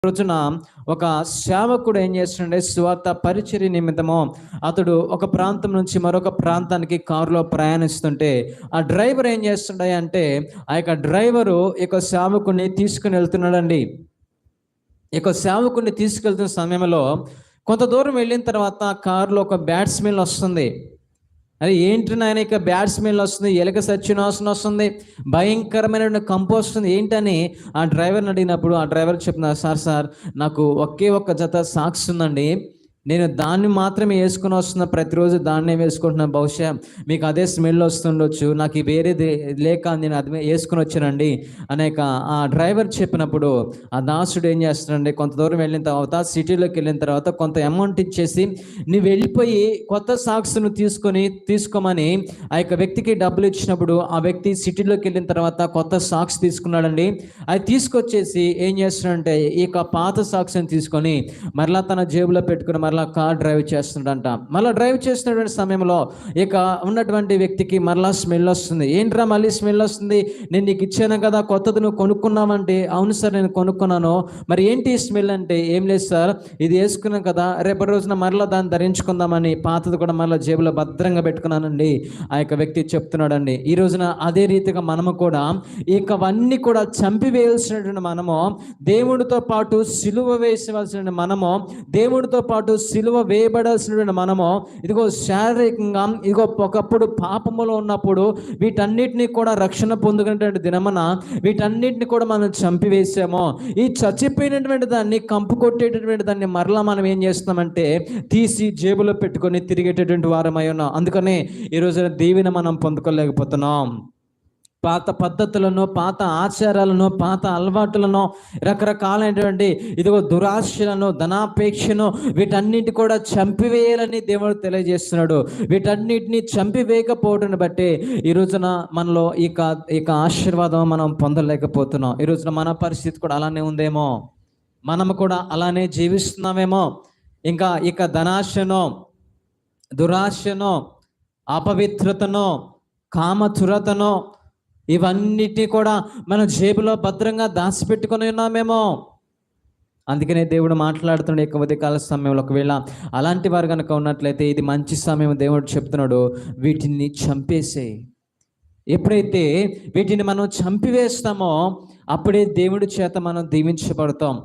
రోజున ఒక సేవకుడు ఏం చేస్తుండే, స్వార్థ పరిచర్య నిమిత్తము అతడు ఒక ప్రాంతం నుంచి మరొక ప్రాంతానికి కారులో ప్రయాణిస్తుంటే ఆ డ్రైవర్ ఏం చేస్తుండే అంటే, ఆ యొక్క డ్రైవరు ఈ యొక్క సేవకుడిని తీసుకుని వెళ్తున్నాడండి. ఈ యొక్క సేవకుడిని తీసుకెళ్తున్న సమయంలో కొంత దూరం వెళ్ళిన తర్వాత కారులో ఒక బ్యాడ్ స్మెల్ వస్తుంది. అది ఏంటి నాయన ఇక బ్యాడ్ స్మెల్ వస్తుంది, ఎలక సచ్చినాసన వస్తుంది, భయంకరమైన కంపు వస్తుంది ఏంటని ఆ డ్రైవర్ని అడిగినప్పుడు ఆ డ్రైవర్ చెప్తున్నారు, సార్ నాకు ఒకే ఒక్క జత సాక్స్ ఉందండి, నేను దాన్ని మాత్రమే వేసుకుని వస్తున్నా, ప్రతిరోజు దాన్నే వేసుకుంటున్నాను, బహుశా మీకు అదే స్మెల్ వస్తుండొచ్చు, నాకు వేరేది లేక నేను అది వేసుకుని వచ్చానండి అనేక ఆ డ్రైవర్ చెప్పినప్పుడు ఆ దాసుడు ఏం చేస్తాడండి, కొంత దూరం వెళ్ళిన తర్వాత సిటీలోకి వెళ్ళిన తర్వాత కొంత అమౌంట్ ఇచ్చేసి నువ్వు వెళ్ళిపోయి కొత్త సాక్స్ను తీసుకోమని ఆ యొక్క వ్యక్తికి డబ్బులు ఇచ్చినప్పుడు ఆ వ్యక్తి సిటీలోకి వెళ్ళిన తర్వాత కొత్త సాక్స్ తీసుకున్నాడండి. అది తీసుకొచ్చేసి ఏం చేస్తున్నాడంటే ఈ యొక్క పాత సాక్స్ని తీసుకొని మరలా తన జేబులో పెట్టుకుని మరలా కార్ డ్రైవ్ చేస్తున్నాడంట. మళ్ళీ డ్రైవ్ చేస్తున్నటువంటి సమయంలో ఇక ఉన్నటువంటి వ్యక్తికి మరలా స్మెల్ వస్తుంది. ఏంట్రా మళ్ళీ స్మెల్ వస్తుంది, నేను నీకు ఇచ్చాను కదా కొత్తది, నువ్వు కొనుక్కున్నావంటే అవును సార్ నేను కొనుక్కున్నాను, మరి ఏంటి స్మెల్ అంటే ఏం లేదు సార్, ఇది వేసుకున్నాం కదా రేపటి రోజున మరలా దాన్ని ధరించుకుందామని పాతది కూడా మరలా జేబులో భద్రంగా పెట్టుకున్నానండి ఆ యొక్క వ్యక్తి చెప్తున్నాడండి. ఈ రోజున అదే రీతిగా మనము కూడా ఇకవన్నీ కూడా చంపివేయాల్సినటువంటి మనము, దేవుడితో పాటు సిలువ వేసవలసిన మనము, దేవుడితో పాటు సిలువ వేయబడాల్సినటువంటి మనము ఇదిగో శారీరకంగా ఇదిగో ఒకప్పుడు పాపములో ఉన్నప్పుడు వీటన్నిటిని కూడా రక్షణ పొందుకునేటువంటి దినమున వీటన్నిటిని కూడా మనం చంపివేసాము. ఈ చచ్చిపోయినటువంటి దాన్ని కంపు కొట్టేటటువంటి దాన్ని మరలా మనం ఏం చేస్తున్నామంటే తీసి జేబులో పెట్టుకొని తిరిగేటటువంటి వారమై ఉన్నాం. అందుకనే ఈ రోజున దీవెన మనం పొందుకోలేకపోతున్నాం. పాత పద్ధతులను, పాత ఆచారాలను, పాత అలవాట్లను, రకరకాలైనటువంటి ఇదిగో దురాశలను, ధనాపేక్షను వీటన్నిటి కూడా చంపివేయాలని దేవుడు తెలియజేస్తున్నాడు. వీటన్నిటిని చంపివేయకపోవడాన్ని బట్టి ఈ రోజున మనలో ఇక ఆశీర్వాదం మనం పొందలేకపోతున్నాం. ఈ రోజున మన పరిస్థితి కూడా అలానే ఉందేమో, మనము కూడా అలానే జీవిస్తున్నామేమో. ఇక ధనాశనో, దురాశనో, అపవిత్రతనో, కామతురతనో ఇవన్నిటినీ కూడా మన జేబులో భద్రంగా దాచిపెట్టుకొని ఉన్నామేమో. అందుకనే దేవుడు మాట్లాడుతున్నాడు యొక్క ఉదయకాల సమయంలో, ఒకవేళ అలాంటి వారు కనుక ఉన్నట్లయితే ఇది మంచి సమయం, దేవుడు చెప్తున్నాడు వీటిని చంపేసేయి. ఎప్పుడైతే వీటిని మనం చంపివేస్తామో అప్పుడే దేవుడి చేత మనం దీవించబడతాం.